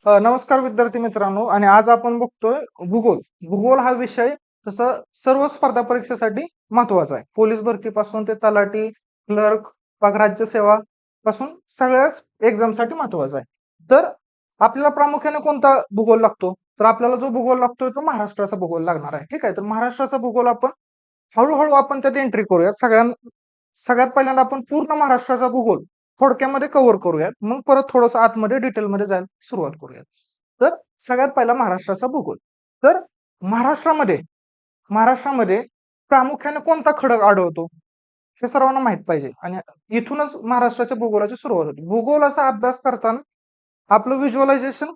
नमस्कार विद्यार्थी मित्रांनो आणि आज आपण बघतोय भूगोल. भूगोल हा विषय तसं सर्व स्पर्धा परीक्षेसाठी महत्वाचा आहे. पोलीस भरतीपासून ते तलाठी, क्लर्क, राज्य सेवा पासून सगळ्याच एक्झामसाठी महत्वाचा आहे. तर आपल्याला प्रामुख्याने कोणता भूगोल लागतो? तर आपल्याला जो भूगोल लागतोय तो महाराष्ट्राचा भूगोल लागणार आहे. ठीक आहे. तर महाराष्ट्राचा भूगोल आपण हळूहळू आपण त्यात एंट्री करूयात. सगळ्यात पहिल्यांदा आपण पूर्ण महाराष्ट्राचा भूगोल थोडक्यामध्ये कव्हर करूयात. मग परत थोडंसं आतमध्ये डिटेलमध्ये जायला सुरुवात करूयात. तर सगळ्यात पहिला महाराष्ट्राचा भूगोल. तर महाराष्ट्रामध्ये महाराष्ट्रामध्ये प्रामुख्याने कोणता खडक आढळतो? हे सर्वांना माहित पाहिजे आणि इथूनच महाराष्ट्राच्या भूगोलाची सुरुवात होती. भूगोलाचा अभ्यास करताना आपलं व्हिज्युअलायझेशन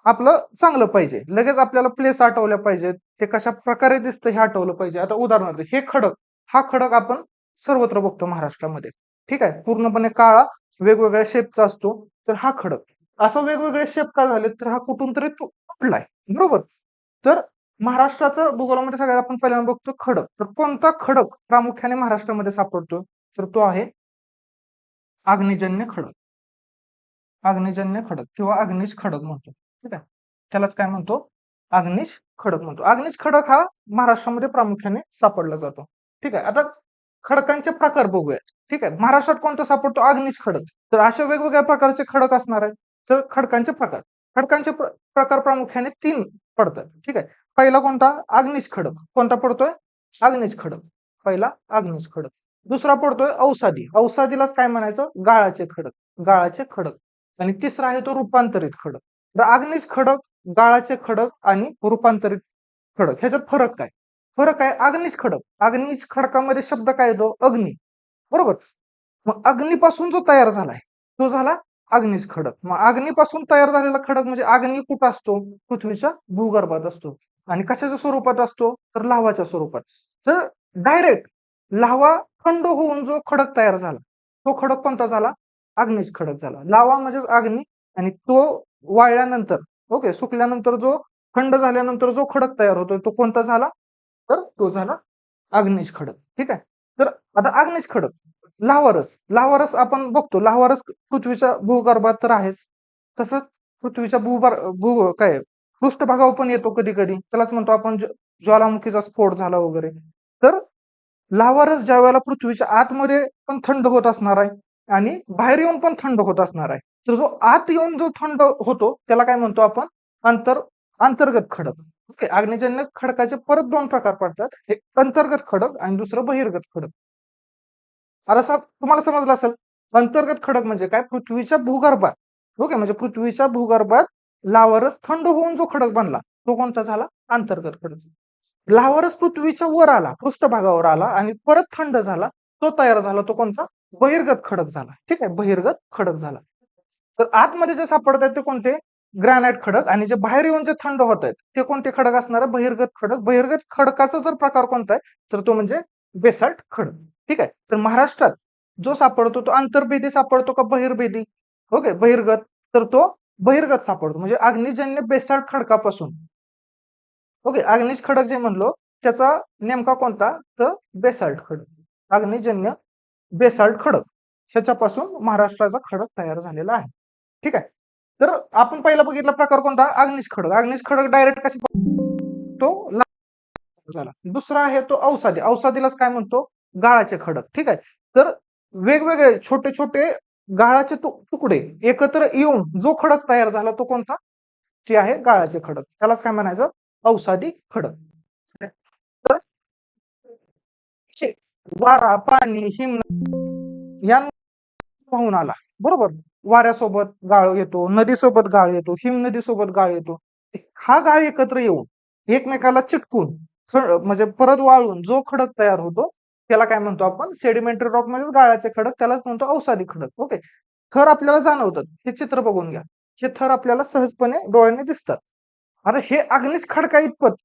आपलं चांगलं पाहिजे. लगेच आपल्याला प्लेस आठवल्या पाहिजेत. हे कशा प्रकारे दिसतं हे आठवलं पाहिजे. आता उदाहरणार्थ हा खडक आपण सर्वत्र बघतो महाराष्ट्रामध्ये. ठीक आहे. पूर्णपणे काळा वेगवेगळ्या शेपचा असतो. तर हा खडक असा वेगवेगळे शेप का झाले तर हा कुठून तरी तुटलाय. बरोबर. तर महाराष्ट्राचं भूगोलामध्ये सगळ्यात आपण पहिल्यांदा बघतो खडक. तर कोणता खडक प्रामुख्याने महाराष्ट्रामध्ये सापडतो? तर तो आहे अग्निजन्य खडक. अग्निजन्य खडक किंवा अग्निश खडक म्हणतो. ठीक आहे. त्यालाच काय म्हणतो? अग्निश खडक म्हणतो. अग्निश खडक हा महाराष्ट्रामध्ये प्रामुख्याने सापडला जातो. ठीक आहे. आता खडकांचे प्रकार बघूया. ठीक आहे. महाराष्ट्रात कोणता सापडतो? अग्निश खडक. तर अशा वेगवेगळ्या प्रकारचे खडक असणार आहेत. तर खडकांचे प्रकार प्रामुख्याने 3 पडतात. ठीक आहे. पहिला कोणता? अग्निश खडक. कोणता पडतोय? अग्निश खडक. पहिला अग्निश खडक. दुसरा पडतोय अवसादी. अवसादीलाच काय म्हणायचं? गाळाचे खडक. गाळाचे खडक. आणि तिसरा आहे तो रूपांतरित खडक. तर अग्निश खडक, गाळाचे खडक आणि रूपांतरित खडक ह्याच्यात फरक काय? फरक आहे अग्निश खडक. अग्निश खडकामध्ये शब्द काय येतो? अग्नी. बरोबर. मग अग्नीपासून जो तयार झालाय तो झाला अग्निश खडक. मग अग्नीपासून तयार झालेला खडक म्हणजे अग्नी कुठं असतो? पृथ्वीच्या भूगर्भात असतो. आणि कशाच्या स्वरूपात असतो? तर लाव्हाच्या स्वरूपात. तर डायरेक्ट लाव्हा थंड होऊन जो खडक तयार झाला तो खडक कोणता झाला? अग्निश खडक झाला. लावा म्हणजेच अग्नी आणि तो वाळल्यानंतर ओके सुकल्यानंतर जो थंड झाल्यानंतर जो खडक तयार होतोय तो कोणता झाला? तर तो झाला अग्निश खडक. ठीक आहे. तर आता अग्निश खडक लाव्हारस आपण बघतो. लाव्हारस पृथ्वीच्या भूगर्भात तर आहेच. तसंच पृथ्वीच्या काय पृष्ठभागावर पण येतो कधी कधी. त्यालाच म्हणतो आपण ज्वालामुखीचा स्फोट झाला वगैरे. तर लाव्हारस ज्या वेळेला पृथ्वीच्या आतमध्ये पण थंड होत असणार आहे आणि बाहेर येऊन पण थंड होत असणार आहे. तर जो आत येऊन जो थंड होतो त्याला काय म्हणतो आपण? अंतर्गत खडक. ओके. अग्निजन्य खडकाचे परत 2 प्रकार पडतात. एक अंतर्गत खडक आणि दुसरं बहिर्गत खडक. आता तुम्हाला समजलं असेल अंतर्गत खडक म्हणजे काय? पृथ्वीच्या भूगर्भात ओके म्हणजे पृथ्वीच्या भूगर्भात लाव्हारस थंड होऊन जो खडक बनला तो कोणता झाला? अंतर्गत खडक. लाव्हारस पृथ्वीच्या वर आला, पृष्ठभागावर आला आणि परत थंड झाला. तो तयार झाला तो कोणता? बहिर्गत खडक झाला. ठीक आहे. बहिर्गत खडक झाला. तर आतमध्ये जे सापडत आहेत ते कोणते? ग्रॅनाइट खडक आणि जे बाहेर येऊन जे थंड होत आहेत ते कोणते खडक असणार आहे? बहिर्गत खडक. बहिर्गत खडकाचा जर प्रकार कोणता आहे तर तो म्हणजे बेसाल्ट खडक. ठीक आहे. तर महाराष्ट्रात जो सापडतो तो आंतरभेदी सापडतो का बहिर्भेदी? ओके. बहिर्गत. तर तो बहिर्गत सापडतो म्हणजे अग्निजन्य बेसाल्ट खडकापासून ओके. अग्निश खडक जे म्हणलो त्याचा नेमका कोणता? तर बेसाल्ट खडक. अग्निजन्य बेसाल्ट खडक ह्याच्यापासून महाराष्ट्राचा खडक तयार झालेला आहे. ठीक आहे. तर आपण पहिला बघितला प्रकार कोणता? अग्निश खडक. अग्निश खडक डायरेक्ट कशी तो झाला. दुसरा आहे तो अवसादी. अवसादीलाच काय म्हणतो? गाळाचे खडक. ठीक आहे. तर वेगवेगळे छोटे छोटे गाळाचे तुकडे एकत्र येऊन जो खडक तयार झाला तो कोणता? ते आहे गाळाचे खडक. त्यालाच काय म्हणायचं? अवसादी खडक. तर वारा, पाणी, हिम या वाहून आला. बरोबर. वाऱ्यासोबत गाळ येतो, नदीसोबत गाळ येतो, हिम नदीसोबत गाळ येतो. हा गाळ एकत्र येऊन एकमेकाला चिटकून म्हणजे परत वाळून जो खडक तयार होतो त्याला काय म्हणतो आपण? सेडिमेंटरी रॉक म्हणजे गाळाचे खडक. त्यालाच म्हणतो अवसादी खडक. ओके. थर आपल्याला जाणवतात. हे चित्र बघून घ्या. हे थर आपल्याला सहजपणे डोळ्यांनी दिसतात. आता हे अग्निश खडका इतपत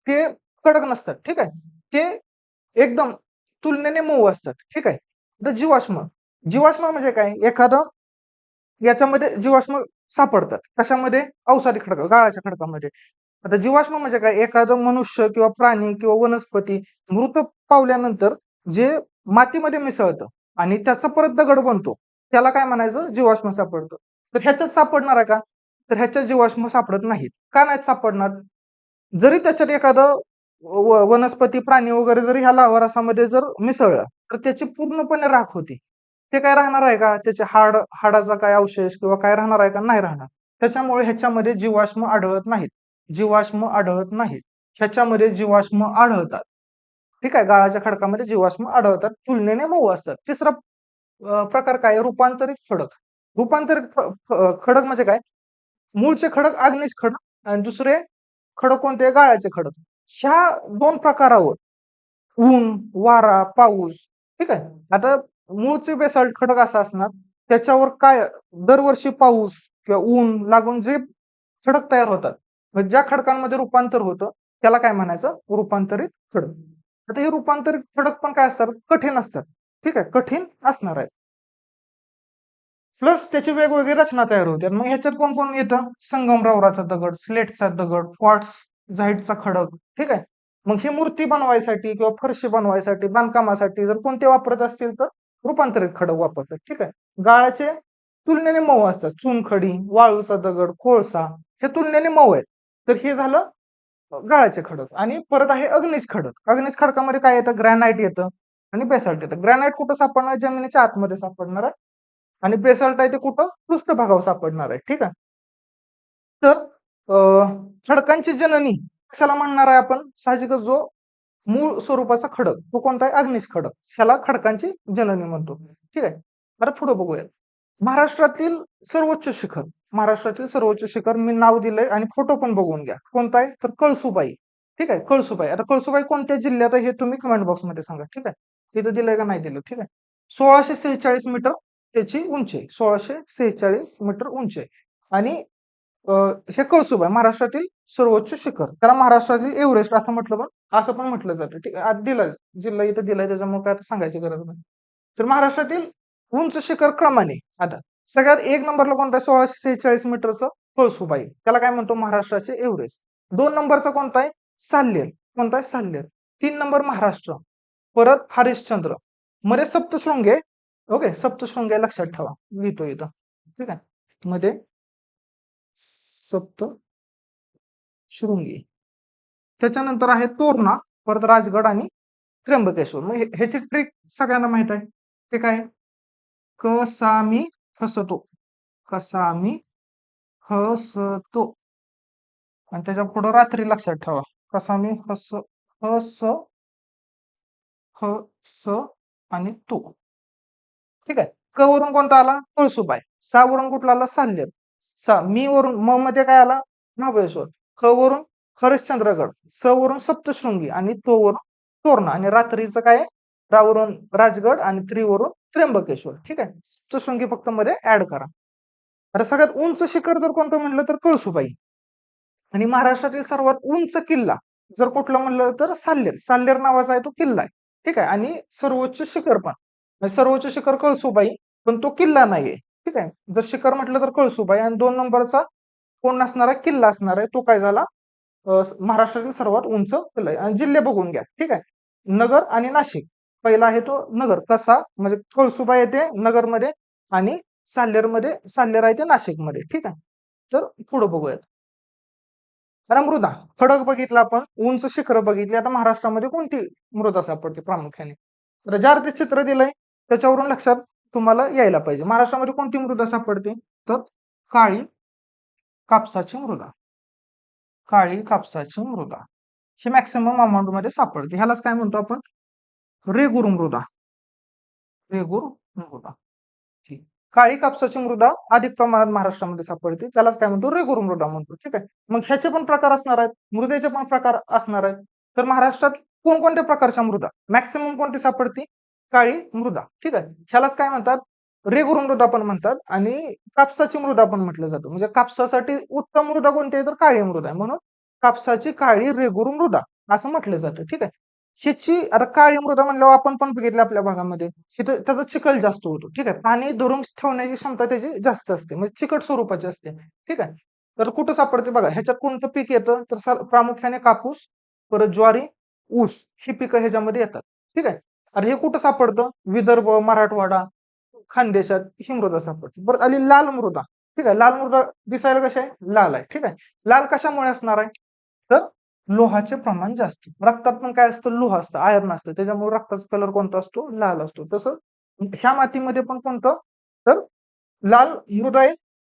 ते कडक नसतात. ठीक आहे. ते एकदम तुलनेने मऊ असतात. ठीक आहे. तर जीवाश्म जीवाश्म म्हणजे काय? एखादं याच्यामध्ये जीवाश्म सापडतात. कशामध्ये? अवसादी खडक गाळाच्या खडकामध्ये. आता जीवाश्म म्हणजे काय? एखादं मनुष्य किंवा प्राणी किंवा वनस्पती मृत पावल्यानंतर जे मातीमध्ये मिसळतं आणि त्याचा परत दगड बनतो त्याला काय म्हणायचं? जीवाश्म सापडतं. तर ह्याच्यात सापडणार आहे का? तर ह्याच्या जीवाश्म सापडत नाहीत. का नाहीत सापडणार? जरी त्याच्यात एखादं वनस्पती प्राणी वगैरे जरी ह्या लावारसामध्ये जर मिसळलं तर त्याची पूर्णपणे राख होती. ते काय राहणार आहे का? त्याचे हाडाचा काय अवशेष किंवा काय राहणार आहे का? नाही राहणार. त्याच्यामुळे ह्याच्यामध्ये जीवाश्म आढळत नाहीत. जीवाश्म आढळत नाहीत. ह्याच्यामध्ये जीवाश्म आढळतात. ठीक आहे, गाळाच्या खडकामध्ये जीवाश्म आढळतात, तुलनेने मऊ असतात. तिसरा प्रकार काय? रूपांतरित खडक. रूपांतरित खडक म्हणजे काय? मूळचे खडक आग्नेय खडक आणि दुसरे खडक कोणते? गाळाचे खडक. ह्या दोन प्रकारावर ऊन, वारा, पाऊस, ठीक आहे. आता मूळचे बेसाल्ट खडक असा असणार, त्याच्यावर काय दरवर्षी पाऊस किंवा ऊन लागून जे खडक तयार होतात, म्हणजे ज्या खडकांमध्ये रूपांतर होतं त्याला काय म्हणायचं? रूपांतरित खडक. आता हे रूपांतरित खडक पण काय असतात? कठीण असतात. ठीक आहे, कठीण असणार आहे. प्लस त्याची वेगवेगळी रचना तयार होते. मग ह्याच्यात कोण कोण येतं? संगमरवराचा दगड, स्लेटचा दगड, क्वार्ट्स झाईटचा खडक. ठीक आहे. मग ही मूर्ती बनवायसाठी किंवा फरशी बनवायसाठी, बांधकामासाठी जर कोणते वापरत असतील तर रूपांतरित खडक वापरतात. ठीक आहे. गाळाचे तुलनेने मऊ असतात. चुनखडी, वाळूचा दगड, कोळसा हे तुलनेने मऊ आहेत. तर हे झालं गाळाचे खडक. आणि परत आहे अग्निज खडक. अग्निज खडकामध्ये काय येतं? ग्रॅनाइट येतं आणि बेसाल्ट येतं. ग्रॅनाइट कुठं सापडणार? जमिनीच्या आतमध्ये सापडणार आहे. आणि बेसाल्ट आहे ते कुठं? पृष्ठभागावर सापडणार आहे. ठीक आहे. तर खडकांची जननी कशाला म्हणणार आहे आपण? साहजिकच जो मूळ स्वरूपाचा खडक तो कोणता आहे? अग्निज खडक. ह्याला खडकांची जननी म्हणतो. ठीक आहे. आता पुढे बघूया. महाराष्ट्रातील सर्वोच्च शिखर. महाराष्ट्रातील सर्वोच्च शिखर मी नाव दिलंय आणि फोटो पण बघून घ्या. कोणता आहे? तर कळसुबाई. ठीक आहे, कळसुबाई. आता कळसुबाई कोणत्या जिल्ह्यात आहे हे तुम्ही कमेंट बॉक्समध्ये सांगा. ठीक आहे, तिथं दिलंय का नाही दिलं. ठीक आहे. 1646 मीटर त्याची उंची आहे. 1646 मीटर उंची आहे. आणि हे कळसुबाई महाराष्ट्रातील सर्वोच्च शिखर. त्याला महाराष्ट्रातील एव्हरेस्ट असं म्हटलं पण असं पण म्हटलं जातं. ठीक आहे, आज दिलं जिल्हा इथं दिलाय त्याच्यामुळे काय आता सांगायची गरज नाही. तर महाराष्ट्रातील उंच शिखर क्रमाने आता सगळ्यात एक नंबरला कोणता? 1646 मीटरचं कळसुबाई. त्याला काय म्हणतो? महाराष्ट्राचे एव्हरेस्ट. 2 नंबरचा कोणता आहे? साल्हेर. कोणता आहे? साल्हेर. 3 नंबर महाराष्ट्र. परत हरिश्चंद्र. मध्ये सप्तशृंगे. ओके, सप्तशृंगे लक्षात ठेवा, लिहितो इथं. ठीक आहे, मध्ये सप्तशृंगी. त्याच्यानंतर आहे तोरणा, परत राजगड आणि त्र्यंबकेश्वर. मग ह्याची ट्रिक सगळ्यांना माहित आहे. ते काय? कसामी हसतो. कसामी हसतो. आणि त्याच्या पुढे रात्री लक्षात ठेवा. कसामी हस हस हस आणि तो. ठीक आहे. क वरून कोणता आला? कळसुबाई. सा वरून कुठला आला? साल्हेर. मी वरून म मध्ये काय आला? महाबळेश्वर. ख वरून हरिश्चंद्रगड. स वरून सप्तशृंगी आणि तो वरून तोरणा. आणि रात्रीचं काय? रा वरून राजगड आणि त्रि वरून त्र्यंबकेश्वर. ठीक आहे. सप्तशृंगी फक्त मध्ये ऍड करा. आता सगळ्यात उंच शिखर जर कोणतं म्हणलं तर कळसुबाई. आणि महाराष्ट्रातील सर्वात उंच किल्ला जर कुठला म्हणलं तर साल्हेर. साल्हेर नावाचा आहे तो किल्ला आहे. ठीक आहे. आणि सर्वोच्च शिखर पण सर्वोच्च शिखर कळसुबाई, पण तो किल्ला नाहीये. ठीक आहे. जर शिखर म्हटलं तर कळसुबाई. आणि 2 नंबरचा कोण असणार आहे? किल्ला असणार आहे. तो काय झाला? महाराष्ट्रातील सर्वात उंच किल्ला आहे. आणि जिल्हे बघून घ्या. ठीक आहे. नगर आणि नाशिक. पहिला आहे तो नगर. कसा? म्हणजे कळसुबाई येते नगरमध्ये आणि साल्हेर आहे ते नाशिकमध्ये. ठीक आहे. तर पुढे बघूयात. आता मृदा खडक बघितला आपण, उंच शिखर बघितली. आता महाराष्ट्रामध्ये कोणती मृदा सापडते प्रामुख्याने? तर ज्यावर ते चित्र दिलंय त्याच्यावरून लक्षात तुम्हाला यायला पाहिजे. महाराष्ट्रामध्ये कोणती मृदा सापडते? तर काळी कापसाची मृदा. काळी कापसाची मृदा ही मॅक्सिमम अमाऊंट मध्ये सापडते. ह्यालाच काय म्हणतो आपण? रेगुर मृदा. रेगुर मृदा. ठीक. काळी कापसाची मृदा अधिक प्रमाणात महाराष्ट्रामध्ये सापडते. त्यालाच काय म्हणतो? रेगुर मृदा म्हणतो. ठीक आहे. मग ह्याचे पण प्रकार असणार आहेत, मृदेचे पण प्रकार असणार आहेत. तर महाराष्ट्रात कोणकोणत्या प्रकारच्या मृदा मॅक्सिमम कोणती सापडते? काळी मृदा. ठीक आहे. ह्यालाच काय म्हणतात? रेगुर मृदा पण म्हणतात आणि कापसाची मृदा पण म्हटलं जातं. म्हणजे कापसासाठी उत्तम मृदा कोणती आहे? तर काळी मृदा आहे. म्हणून कापसाची काळी रेगुर मृदा असं म्हटलं जातं. ठीक आहे. ह्याची आता काळी मृदा म्हणल्यावर आपण पण बघितलं आपल्या भागामध्ये त्याचा चिखल जास्त होतो. ठीक आहे. पाणी धरून ठेवण्याची क्षमता त्याची जास्त असते, म्हणजे चिकट स्वरूपाची असते. ठीक आहे. तर कुठं सापडते बघा. ह्याच्यात कोणतं पीक येतं? तर प्रामुख्याने कापूस, परत ज्वारी, ऊस ही पिकं ह्याच्यामध्ये येतात. ठीक आहे. अरे हे कुठं सापडतं? विदर्भ, मराठवाडा, खानदेशात ही मृदा सापडते. परत आली लाल मृदा. ठीक आहे. लाल मृदा दिसायला कशी आहे? लाल आहे. ठीक आहे. लाल कशामुळे असणार आहे? तर लोहाचे प्रमाण जास्त. रक्तात पण काय असतं? लोह असतं, आयर्न असतं. त्याच्यामुळे रक्ताचा कलर कोणता असतो? लाल असतो. तसं ह्या मातीमध्ये पण कोणतं? तर लाल मृदा आहे.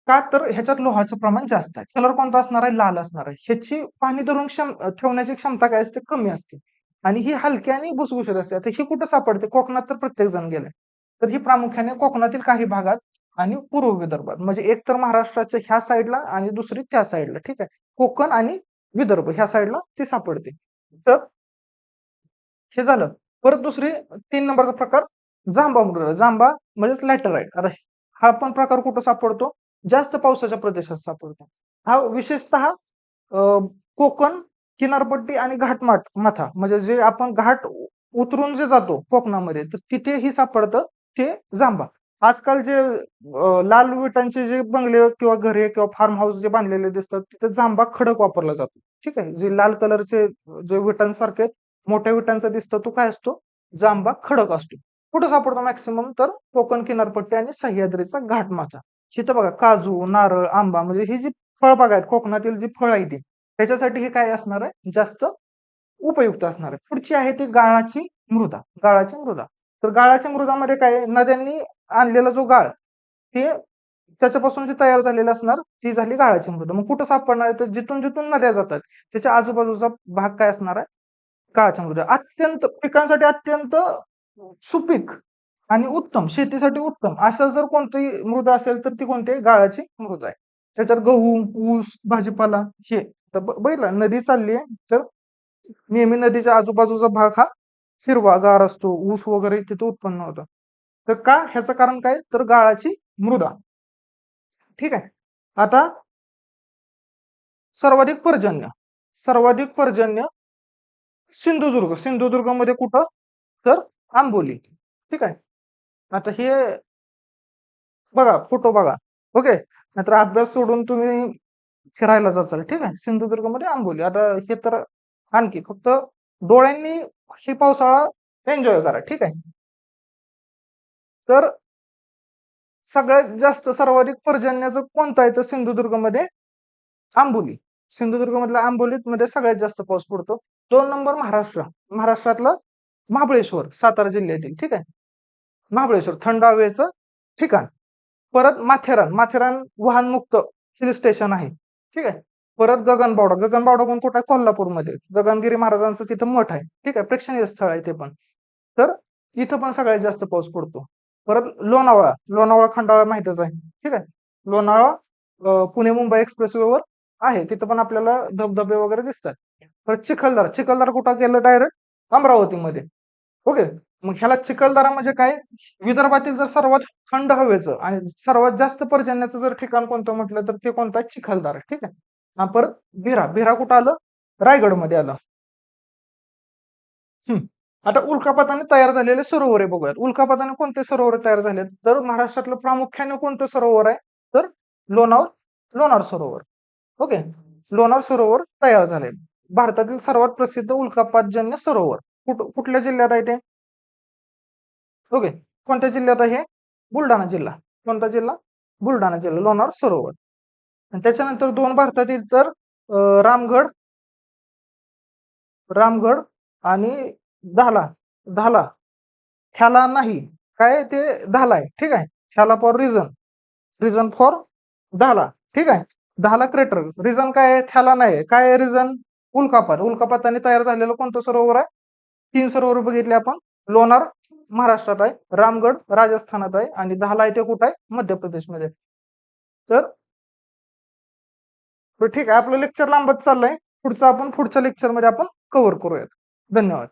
का? तर ह्याच्यात लोहाचं प्रमाण जास्त आहे. कलर कोणता असणार आहे? लाल असणार आहे. ह्याची पाणी धरून ठेवण्याची क्षमता काय असते? कमी असते. आणि ही हलकी आणि भुसभुशीत असते. आता ही कुठं सापडते? कोकणात तर प्रत्येक जण गेलाय. तर ही प्रामुख्याने कोकणातील काही भागात आणि पूर्व विदर्भात, म्हणजे एक तर महाराष्ट्राच्या ह्या साईडला आणि दुसरी त्या साईडला. ठीक आहे. कोकण आणि विदर्भ ह्या साईडला ती सापडते. तर हे झालं. परत दुसरी 3 नंबरचा प्रकार जांबा मृदा. जांबा म्हणजेच लॅटराइट. आता हा पण प्रकार कुठं सापडतो? जास्त पावसाच्या प्रदेशात सापडतो. हा विशेषतः कोकण, किनारपट्टी आणि माथा म्हणजे जे आपण घाट उतरून जे जातो कोकणामध्ये, तर तिथेही सापडतं ते जांबा. आजकाल जे लाल विटांचे जे बंगले किंवा घरे किंवा फार्म हाऊस जे बांधलेले दिसतात, तिथे जांबा खडक वापरला जातो. ठीक आहे. जे लाल कलरचे जे विटांसारखे मोठ्या विटांचा दिसतो तो काय असतो? जांबा खडक असतो. कुठं सापडतो मॅक्सिमम? तर कोकण किनारपट्टी आणि सह्याद्रीचा घाटमाथा. इथं बघा काजू, नारळ, आंबा म्हणजे ही जी फळबाग आहेत, कोकणातील जी फळ आहे ती, त्याच्यासाठी हे काय असणार आहे? जास्त उपयुक्त असणार आहे. पुढची आहे ती गाळाची मृदा. गाळाची मृदा. तर गाळाच्या मृदामध्ये काय आहे? नद्यांनी आणलेला जो गाळ, ते त्याच्यापासून जे तयार झालेलं असणार, ती झाली गाळाची मृदा. मग कुठं सापडणार आहे? तर जिथून जिथून नद्या जातात, त्याच्या आजूबाजूचा भाग काय असणार आहे? गाळाच्या मृदा. अत्यंत पिकांसाठी अत्यंत सुपीक आणि उत्तम, शेतीसाठी उत्तम असं जर कोणती मृदा असेल तर ती कोणती आहे? गाळाची मृदा आहे. त्याच्यात गहू, ऊस, भाजीपाला हे. तर बघितलं नदी चालली आहे, तर नेहमी नदीच्या आजूबाजूचा भाग हा हिरवागार असतो, ऊस वगैरे तिथे उत्पन्न होतं. तर का? ह्याचं कारण काय? तर गाळाची मृदा. ठीक आहे. आता सर्वाधिक पर्जन्य. सर्वाधिक पर्जन्य सिंधुदुर्ग. सिंधुदुर्गमध्ये कुठं? तर आंबोली. ठीक आहे. आता हे बघा, फोटो बघा. ओके. नाहीतर अभ्यास सोडून तुम्ही फिरायला जाचाल. ठीक आहे. सिंधुदुर्गमध्ये आंबोली. आता हे तर आणखी फक्त डोळ्यांनी ही पावसाळा एन्जॉय करा. ठीक आहे. तर सगळ्यात जास्त सर्वाधिक पर्जन्याचं कोणतं आहे? तर सिंधुदुर्गमध्ये आंबोली. सिंधुदुर्गमधल्या आंबोलीत मध्ये सगळ्यात जास्त पाऊस पडतो. 2 नंबर महाराष्ट्र. महाराष्ट्रातलं महाबळेश्वर, सातारा जिल्ह्यातील. ठीक आहे. महाबळेश्वर थंड हवेचं ठिकाण. परत माथेरान. माथेरान वाहनमुक्त हिल स्टेशन आहे. ठीक आहे. परत गगनबावडा. गगनबावडा पण कुठं आहे? कोल्हापूरमध्ये. गगनगिरी महाराजांचं तिथं मठ आहे. ठीक आहे. प्रेक्षणीय स्थळ आहे ते पण. तर इथं पण सगळ्यात जास्त पाऊस पडतो. परत लोणावळा. लोणावळा खंडाळा माहितच आहे. ठीक आहे. लोणावळा पुणे मुंबई एक्सप्रेसवेवर आहे. तिथं पण आपल्याला धबधबे वगैरे दिसतात. परत चिखलदरा. चिखलदरा कुठं गेलं? डायरेक्ट अमरावतीमध्ये. ओके. मग ह्याला चिखलदरा म्हणजे काय? विदर्भातील जर सर्वात थंड हवेचं आणि सर्वात जास्त पर्जन्याचं जर ठिकाण कोणतं म्हटलं तर ते कोणतं आहे? चिखलदरा. ठीक आहे. परत भिरा. भिरा कुठं आलं? रायगडमध्ये आलं. आता उल्कापाताने तयार झालेले सरोवरे बघूयात. उल्कापाताने कोणते सरोवर तयार झालेत? तर महाराष्ट्रातलं प्रामुख्याने कोणतं सरोवर आहे? तर लोणार लोणार सरोवर. ओके. लोणार सरोवर तयार झाले. भारतातील सर्वात प्रसिद्ध उल्कापातजन्य सरोवर कुठल्या जिल्ह्यात आहे ते? ओके. कोणत्या जिल्ह्यात आहे? बुलढाणा जिल्हा. कोणता जिल्हा? बुलढाणा जिल्हा. लोणार सरोवर. आणि त्याच्यानंतर दोन भारतातील तर रामगड रामगड आणि धाला. धाला. ह्याला नाही. काय ते धाला आहे. ठीक आहे. ह्याला फॉर रिझन. रिझन फॉर धाला. ठीक आहे. धाला क्रेटर. रिझन काय आहे? ह्याला नाही. काय आहे रिझन? उल्कापात. उल्कापाताने तयार झालेलं कोणतं सरोवर आहे? 3 सरोवर बघितले आपण. लोणार महाराष्ट्रात आहे, रामगड राजस्थानात आहे आणि धाला आहे ते कुठं आहे? मध्य प्रदेशमध्ये. तर ठीक आहे. आपलं लेक्चर लांबत चाललंय. पुढचं आपण पुढच्या लेक्चरमध्ये आपण कव्हर करूयात. धन्यवाद.